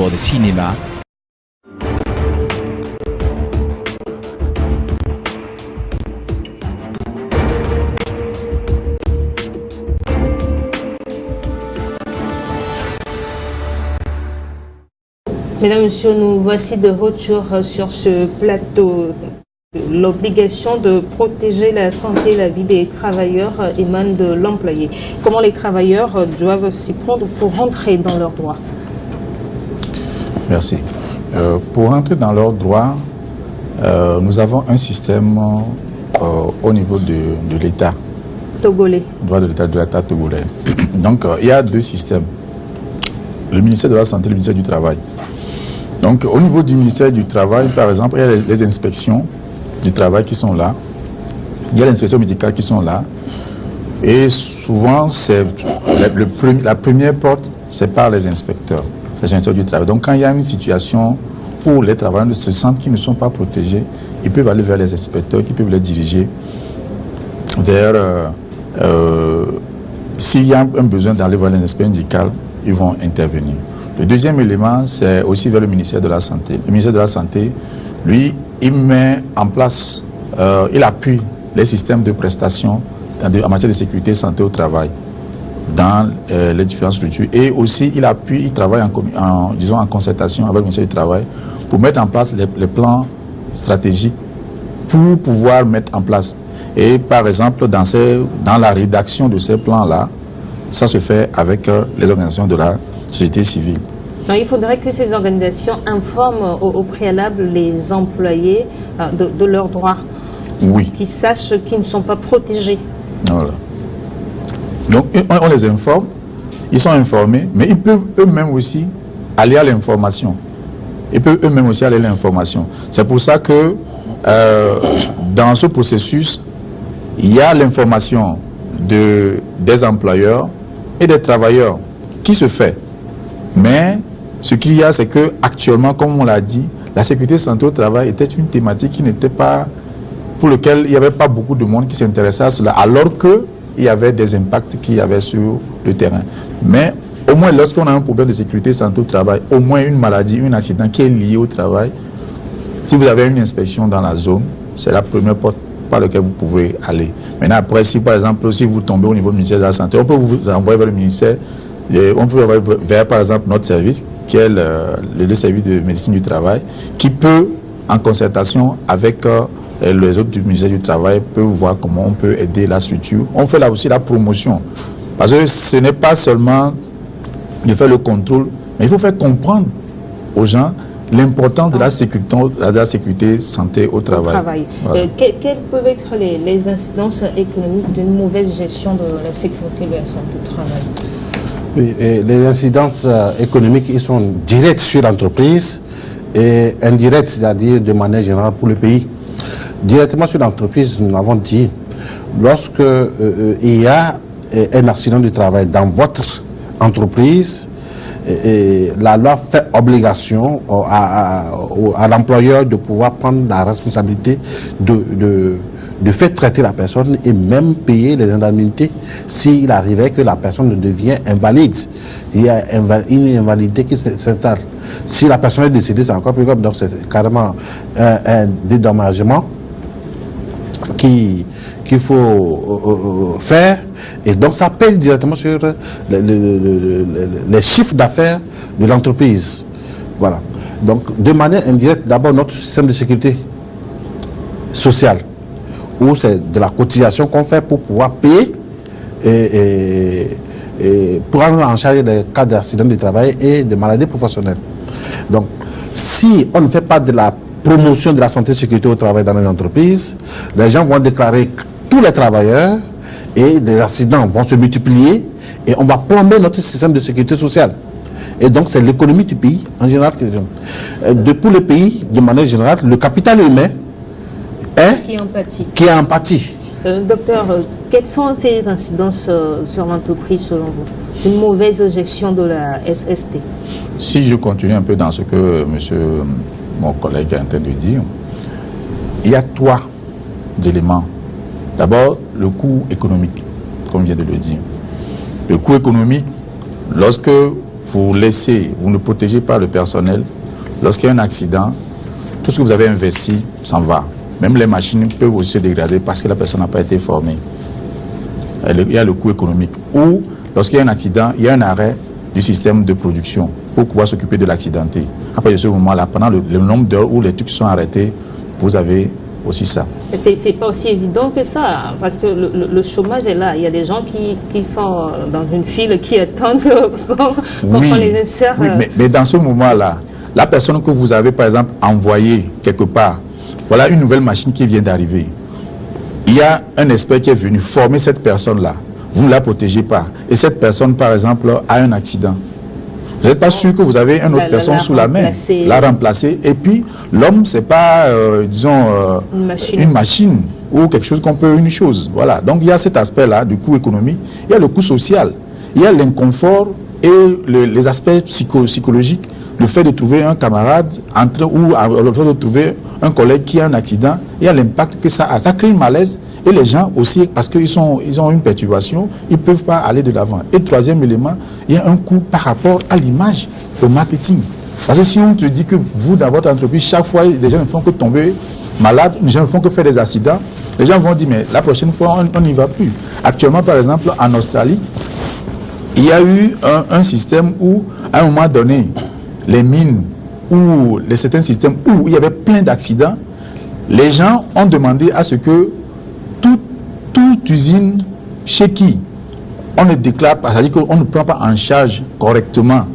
pour le cinéma. Mesdames, Messieurs, nous voici de retour sur ce plateau. L'obligation de protéger la santé et la vie des travailleurs émane de l'employé. Comment les travailleurs doivent s'y prendre pour rentrer dans leurs droits? Merci. Pour rentrer dans leurs droits, nous avons un système au niveau de l'État. Togolais. Droit de l'État togolais. Donc, il y a deux systèmes. Le ministère de la Santé et le ministère du Travail. Donc, au niveau du ministère du Travail, par exemple, il y a les inspections du travail qui sont là. Il y a les inspections médicales qui sont là. Et souvent, c'est la première porte, c'est par les inspecteurs du travail. Donc, quand il y a une situation où les travailleurs se sentent qu'ils ne sont pas protégés, ils peuvent aller vers les inspecteurs qui peuvent les diriger vers... s'il y a un besoin d'aller voir les inspecteurs médicaux, ils vont intervenir. Le deuxième élément, c'est aussi vers le ministère de la Santé. Le ministère de la Santé, lui, il met en place, il appuie les systèmes de prestations en matière de sécurité et santé au travail dans les différentes structures. Et aussi, il travaille en concertation avec le ministère du Travail pour mettre en place les plans stratégiques pour pouvoir mettre en place. Et par exemple, dans la rédaction de ces plans-là, ça se fait avec les organisations de la société civile. Non, il faudrait que ces organisations informent au préalable les employés de leurs droits. Oui. Qu'ils sachent qu'ils ne sont pas protégés. Voilà. Donc, on les informe, ils sont informés, mais ils peuvent eux-mêmes aussi aller à l'information. Ils peuvent eux-mêmes aussi aller à l'information. C'est pour ça que dans ce processus, il y a l'information des employeurs et des travailleurs qui se fait. Mais ce qu'il y a, c'est que actuellement, comme on l'a dit, la sécurité santé au travail était une thématique qui n'était pas, pour laquelle il n'y avait pas beaucoup de monde qui s'intéressait à cela, alors qu'il y avait des impacts qu'il y avait sur le terrain. Mais au moins, lorsqu'on a un problème de sécurité santé au travail, au moins une maladie, un accident qui est lié au travail, si vous avez une inspection dans la zone, c'est la première porte par laquelle vous pouvez aller. Maintenant, après, si par exemple, si vous tombez au niveau du ministère de la Santé, on peut vous envoyer vers le ministère. On peut aller vers, par exemple, notre service, qui est le service de médecine du travail, qui peut, en concertation avec les autres du ministère du Travail, peut voir comment on peut aider la structure. On fait là aussi la promotion. Parce que ce n'est pas seulement de faire le contrôle, mais il faut faire comprendre aux gens l'importance de la sécurité santé au travail. Voilà. Quelles peuvent être les incidences économiques d'une mauvaise gestion de la sécurité de la santé au travail? Oui, les incidences économiques, ils sont directes sur l'entreprise et indirectes, c'est-à-dire de manière générale pour le pays. Directement sur l'entreprise, nous l'avons dit, lorsque il y a un accident du travail dans votre entreprise, la loi fait obligation à l'employeur de pouvoir prendre la responsabilité de faire traiter la personne et même payer les indemnités s'il arrivait que la personne devient invalide. Il y a une invalidité qui s'installe. Si la personne est décédée, c'est encore plus grave. Donc c'est carrément un dédommagement qu'il faut faire. Et donc ça pèse directement sur les chiffres d'affaires de l'entreprise. Voilà. Donc de manière indirecte, d'abord notre système de sécurité sociale, où c'est de la cotisation qu'on fait pour pouvoir payer et prendre en charge les cas d'accident du travail et de maladies professionnelles. Donc, si on ne fait pas de la promotion de la santé et sécurité au travail dans les entreprises, les gens vont déclarer tous les travailleurs et des accidents vont se multiplier et on va plomber notre système de sécurité sociale. Et donc, c'est l'économie du pays en général. Pour le pays, de manière générale, le capital humain qui est empathie. Docteur, quelles sont ces incidences sur l'entreprise selon vous? Une mauvaise gestion de la SST? Si je continue un peu dans ce que mon collègue est en train de dire, il y a trois éléments. D'abord, le coût économique, comme je viens de le dire. Le coût économique, lorsque vous ne protégez pas le personnel, lorsqu'il y a un accident, tout ce que vous avez investi s'en va. Même les machines peuvent aussi se dégrader parce que la personne n'a pas été formée. Il y a le coût économique. Ou lorsqu'il y a un accident, il y a un arrêt du système de production pour pouvoir s'occuper de l'accidenté. Après de ce moment-là, pendant le nombre d'heures où les trucs sont arrêtés, vous avez aussi ça. C'est pas aussi évident que ça, parce que le chômage est là. Il y a des gens qui sont dans une file, qui attendent qu'on les insère. Oui, mais dans ce moment-là, la personne que vous avez, par exemple, envoyée quelque part, voilà une nouvelle machine qui vient d'arriver. Il y a un expert qui est venu former cette personne-là. Vous ne la protégez pas. Et cette personne, par exemple, a un accident. Vous n'êtes pas sûr que vous avez une autre personne sous la main, la remplacer. Et puis, l'homme, c'est pas, une machine ou quelque chose une chose. Voilà. Donc, il y a cet aspect-là du coût économique. Il y a le coût social. Il y a l'inconfort et les aspects psychologiques. Le fait de trouver un camarade ou le fait de trouver un collègue qui a un accident, il y a l'impact que ça a. Ça crée un malaise. Et les gens aussi, parce qu'ils ont une perturbation, ils ne peuvent pas aller de l'avant. Et troisième élément, il y a un coût par rapport à l'image, au marketing. Parce que si on te dit que vous, dans votre entreprise, chaque fois, les gens ne font que tomber malades, les gens ne font que faire des accidents, les gens vont dire, mais la prochaine fois, on n'y va plus. Actuellement, par exemple, en Australie, il y a eu un système où, à un moment donné, les mines ou certains systèmes où il y avait plein d'accidents, les gens ont demandé à ce que toute usine chez qui on ne déclare pas, c'est-à-dire qu'on ne prend pas en charge correctement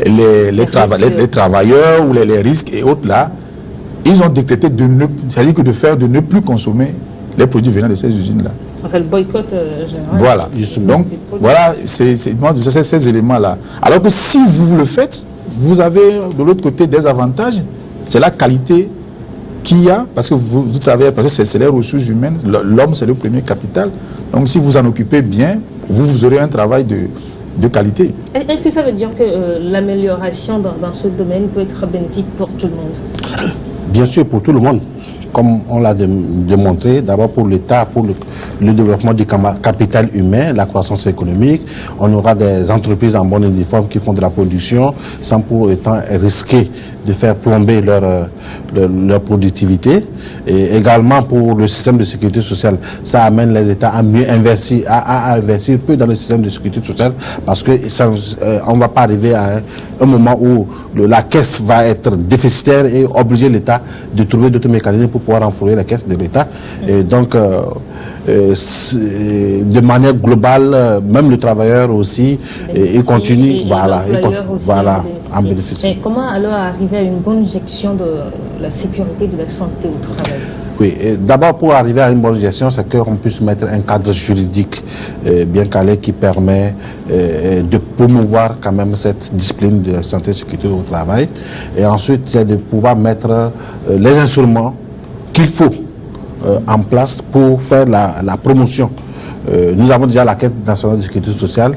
les travailleurs ou les risques et autres là, ils ont décrété de ne plus consommer les produits venant de ces usines-là. Enfin, le boycott général. Voilà. Donc, voilà, c'est ces éléments-là. Alors que si vous le faites, vous avez de l'autre côté des avantages. C'est la qualité qu'il y a, parce que vous travaillez, parce que c'est les ressources humaines, l'homme c'est le premier capital. Donc si vous en occupez bien, vous aurez un travail de qualité. Est-ce que ça veut dire que l'amélioration dans ce domaine peut être bénéfique pour tout le monde? Bien sûr, pour tout le monde. Comme on l'a démontré, d'abord pour l'État, pour le développement du capital humain, la croissance économique, on aura des entreprises en bonne et due forme qui font de la production sans pour autant risquer de faire plomber leur productivité. Et également pour le système de sécurité sociale, ça amène les États à mieux investir, à investir peu dans le système de sécurité sociale parce que on ne va pas arriver à un moment où la caisse va être déficitaire et obliger l'État de trouver d'autres mécanismes pour pouvoir renflouer la caisse de l'État. Et donc, de manière globale, même le travailleur aussi, il continue, en bénéficier. Et comment alors arriver à une bonne gestion de la sécurité de la santé au travail? Oui, d'abord pour arriver à une bonne gestion, c'est qu'on puisse mettre un cadre juridique bien calé qui permet de promouvoir quand même cette discipline de santé et sécurité au travail. Et ensuite, c'est de pouvoir mettre les instruments qu'il faut en place pour faire la promotion. Nous avons déjà la Caisse nationale de sécurité sociale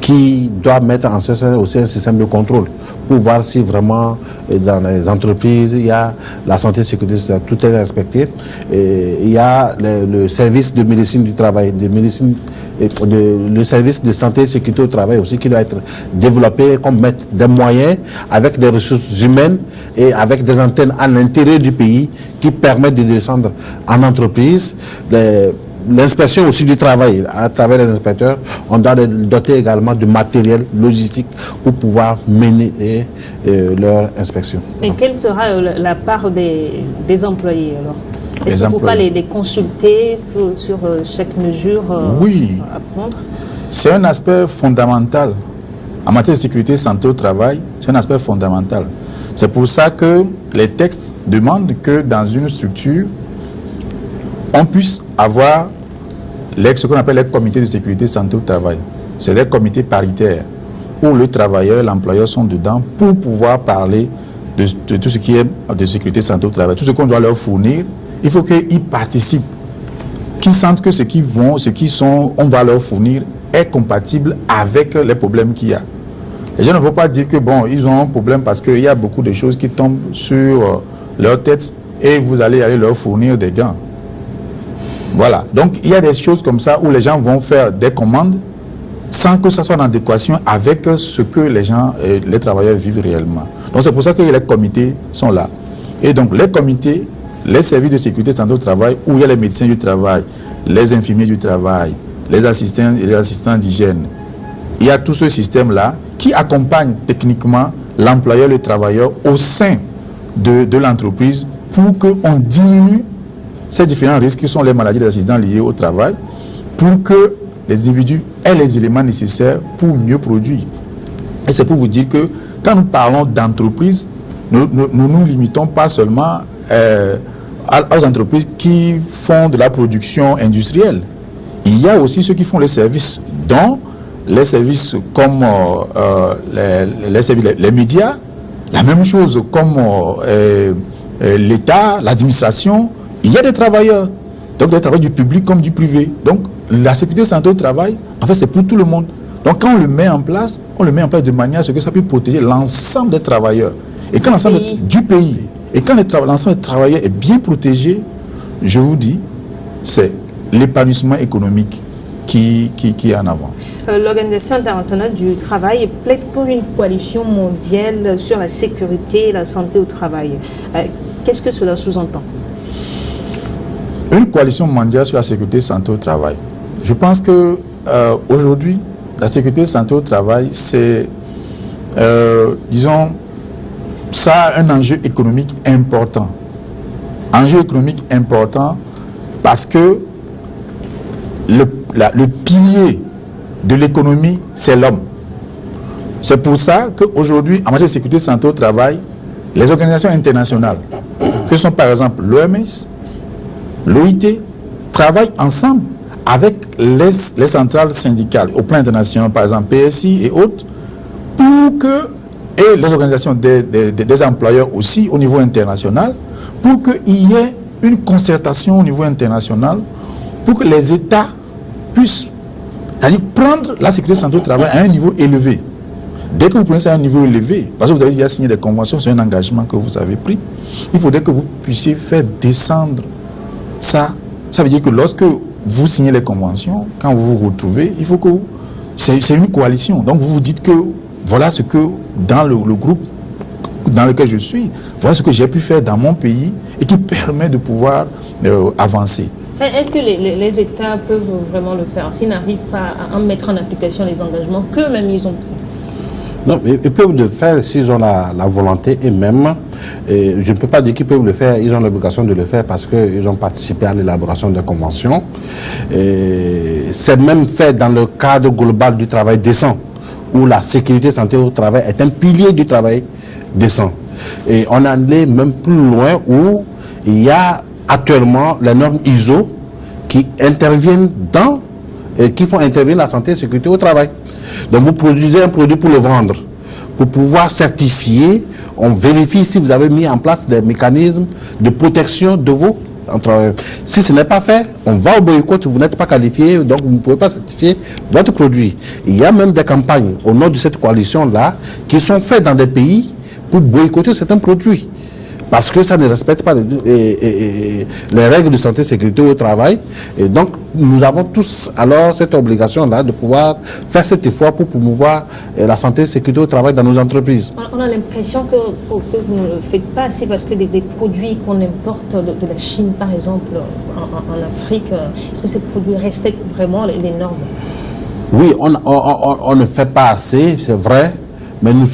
qui doit mettre en place aussi un système de contrôle pour voir si vraiment dans les entreprises il y a la santé et la sécurité sociale, tout est respecté. Et il y a le service de médecine du travail, le service de santé et sécurité au travail aussi qui doit être développé, comme mettre des moyens avec des ressources humaines et avec des antennes à l'intérieur du pays qui permettent de descendre en entreprise. L'inspection aussi du travail, à travers les inspecteurs, on doit les doter également de matériel logistique pour pouvoir mener leur inspection. Et quelle sera la part des employés alors? Est-ce qu'il ne faut pas les consulter sur chaque mesure à prendre? C'est un aspect fondamental. En matière de sécurité santé au travail, c'est un aspect fondamental. C'est pour ça que les textes demandent que dans une structure, on puisse avoir ce qu'on appelle les comités de sécurité santé au travail. C'est des comités paritaires où le travailleur et l'employeur sont dedans pour pouvoir parler de tout ce qui est de sécurité santé au travail. Tout ce qu'on doit leur fournir, il faut qu'ils participent, qu'ils sentent que on va leur fournir est compatible avec les problèmes qu'il y a. Les gens ne vont pas dire que ils ont un problème parce qu'il y a beaucoup de choses qui tombent sur leur tête et vous allez aller leur fournir des gants. Voilà. Donc, il y a des choses comme ça où les gens vont faire des commandes sans que ça soit en adéquation avec ce que les gens, les travailleurs vivent réellement. Donc c'est pour ça que les comités sont là. Et donc les comités, les services de sécurité santé au travail, où il y a les médecins du travail, les infirmiers du travail, les assistants et les assistants d'hygiène, il y a tout ce système-là qui accompagne techniquement l'employeur, le travailleur au sein de l'entreprise pour qu'on diminue ces différents risques qui sont les maladies des accidents liés au travail, pour que les individus aient les éléments nécessaires pour mieux produire. Et c'est pour vous dire que quand nous parlons d'entreprise, nous nous limitons pas seulement aux entreprises qui font de la production industrielle. Il y a aussi ceux qui font les services, dont les services comme les médias, la même chose comme l'État, l'administration. Il y a des travailleurs, donc des travailleurs du public comme du privé. Donc la sécurité santé au travail, en fait, c'est pour tout le monde. Donc quand on le met en place de manière à ce que ça puisse protéger l'ensemble des travailleurs. Et quand l'ensemble du pays, et quand l'ensemble des travailleurs est bien protégé, je vous dis, c'est l'épanouissement économique qui est en avant. L'Organisation internationale du travail plaide pour une coalition mondiale sur la sécurité et la santé au travail. Qu'est-ce que cela sous-entend? Une coalition mondiale sur la sécurité et la santé au travail. Je pense que aujourd'hui, la sécurité et la santé au travail, c'est, disons, ça a un enjeu économique important. Enjeu économique important parce que le pilier de l'économie, c'est l'homme. C'est pour ça qu'aujourd'hui, en matière de sécurité et santé au travail, les organisations internationales, que sont par exemple l'OMS, l'OIT, travaillent ensemble avec les centrales syndicales au plan international, par exemple PSI et autres, pour que, et les organisations des employeurs aussi au niveau international, pour qu'il y ait une concertation au niveau international, pour que les États puissent prendre la sécurité santé au travail à un niveau élevé. Dès que vous prenez ça à un niveau élevé, parce que vous avez déjà signé des conventions, c'est un engagement que vous avez pris, il faudrait que vous puissiez faire descendre ça. Ça veut dire que lorsque vous signez les conventions, quand vous vous retrouvez, il faut que... C'est une coalition. Donc vous vous dites que voilà ce que dans le groupe dans lequel je suis, voilà ce que j'ai pu faire dans mon pays et qui permet de pouvoir avancer. Est-ce que les États peuvent vraiment le faire s'ils n'arrivent pas à mettre en application les engagements qu'eux-mêmes ils ont pris? Non, mais ils peuvent le faire s'ils ont la volonté et même, je ne peux pas dire qu'ils peuvent le faire, ils ont l'obligation de le faire parce qu'ils ont participé à l'élaboration des conventions. C'est même fait dans le cadre global du travail décent, où la sécurité santé au travail est un pilier du travail décent. Et on en est même plus loin où il y a actuellement les normes ISO qui interviennent dans et qui font intervenir la santé et la sécurité au travail. Donc vous produisez un produit pour le vendre. Pour pouvoir certifier, on vérifie si vous avez mis en place des mécanismes de protection de vos travailleurs. Si ce n'est pas fait, on va au boycott, vous n'êtes pas qualifié, donc vous ne pouvez pas certifier votre produit. Il y a même des campagnes au nom de cette coalition-là qui sont faites dans des pays pour boycotter certains produits. Parce que ça ne respecte pas les règles de santé et sécurité au travail. Et donc, nous avons tous alors cette obligation-là de pouvoir faire cet effort pour promouvoir la santé et sécurité au travail dans nos entreprises. On a l'impression que vous ne le faites pas assez parce que des produits qu'on importe de la Chine, par exemple, en Afrique, est-ce que ces produits respectent vraiment les normes? Oui, on ne fait pas assez, c'est vrai. Mais nous,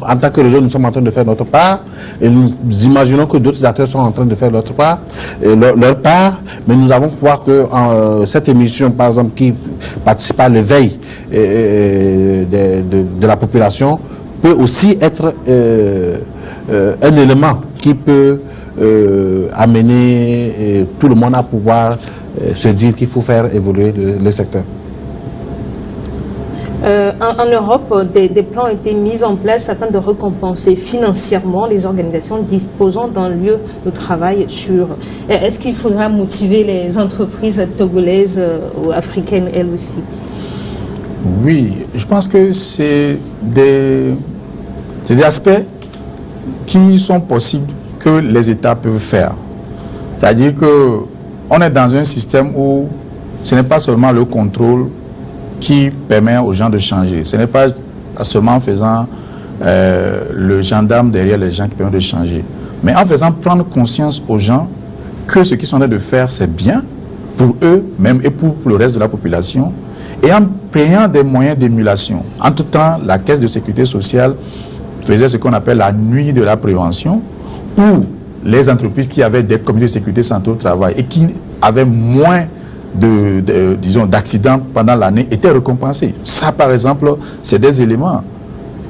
en tant que réseau, nous sommes en train de faire notre part et nous imaginons que d'autres acteurs sont en train de faire leur part. Mais nous avons voir que cette émission, par exemple, qui participe à l'éveil de la population, peut aussi être un élément qui peut amener tout le monde à pouvoir se dire qu'il faut faire évoluer le secteur. En Europe, des plans ont été mis en place afin de récompenser financièrement les organisations disposant d'un lieu de travail sûr. Est-ce qu'il faudra motiver les entreprises togolaises ou africaines elles aussi? Oui, je pense que c'est des aspects qui sont possibles que les États peuvent faire. C'est-à-dire qu'on est dans un système où ce n'est pas seulement le contrôle qui permet aux gens de changer. Ce n'est pas seulement en faisant le gendarme derrière les gens qui permet de changer, mais en faisant prendre conscience aux gens que ce qu'ils sont en train de faire, c'est bien pour eux, même et pour le reste de la population, et en payant des moyens d'émulation. Entre-temps, la Caisse de sécurité sociale faisait ce qu'on appelle la nuit de la prévention, où les entreprises qui avaient des comités de sécurité santé au travail et qui avaient moins d'accidents pendant l'année étaient récompensées. Ça, par exemple, c'est des éléments.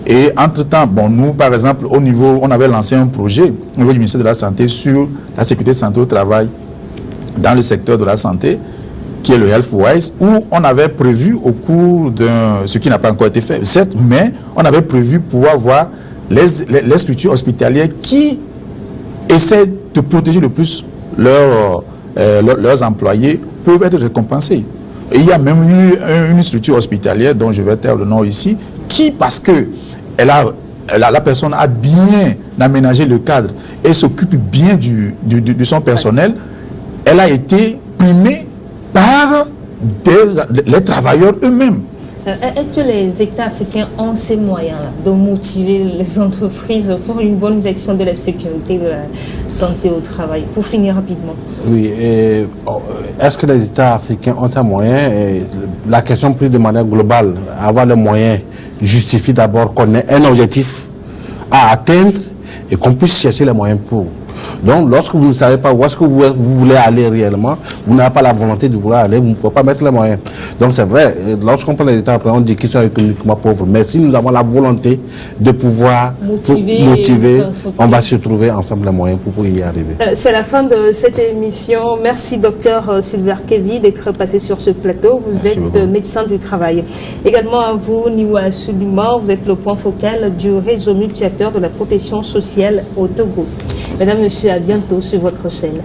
Et entre-temps, bon, nous, par exemple, au niveau, on avait lancé un projet au niveau du ministère de la Santé sur la sécurité santé au travail dans le secteur de la santé, qui est le HealthWise, où on avait prévu au cours ce qui n'a pas encore été fait, certes, mais on avait prévu pouvoir voir les structures hospitalières qui essaient de protéger le plus leurs employés peuvent être récompensés. Et il y a même eu une structure hospitalière dont je vais taire le nom ici, qui, parce que la personne a bien aménagé le cadre et s'occupe bien de son personnel, elle a été primée par les travailleurs eux-mêmes. Est-ce que les États africains ont ces moyens-là de motiver les entreprises pour une bonne gestion de la sécurité de la santé au travail? Pour finir rapidement. Oui, est-ce que les États africains ont un moyen? La question prise de manière globale, avoir les moyens justifie d'abord qu'on ait un objectif à atteindre et qu'on puisse chercher les moyens pour. Donc, lorsque vous ne savez pas où est-ce que vous voulez aller réellement, vous n'avez pas la volonté de vouloir aller, vous ne pouvez pas mettre les moyens. Donc, c'est vrai, lorsqu'on parle des États, on dit qu'ils sont économiquement pauvres. Mais si nous avons la volonté de pouvoir motiver on va se trouver ensemble les moyens pour y arriver. C'est la fin de cette émission. Merci, docteur Sylvain Kevi, d'être passé sur ce plateau. Vous êtes médecin du travail. Également à vous, Niwa Sulima, vous êtes le point focal du réseau multi-acteurs de la protection sociale au Togo. Mesdames, Messieurs, à bientôt sur votre chaîne.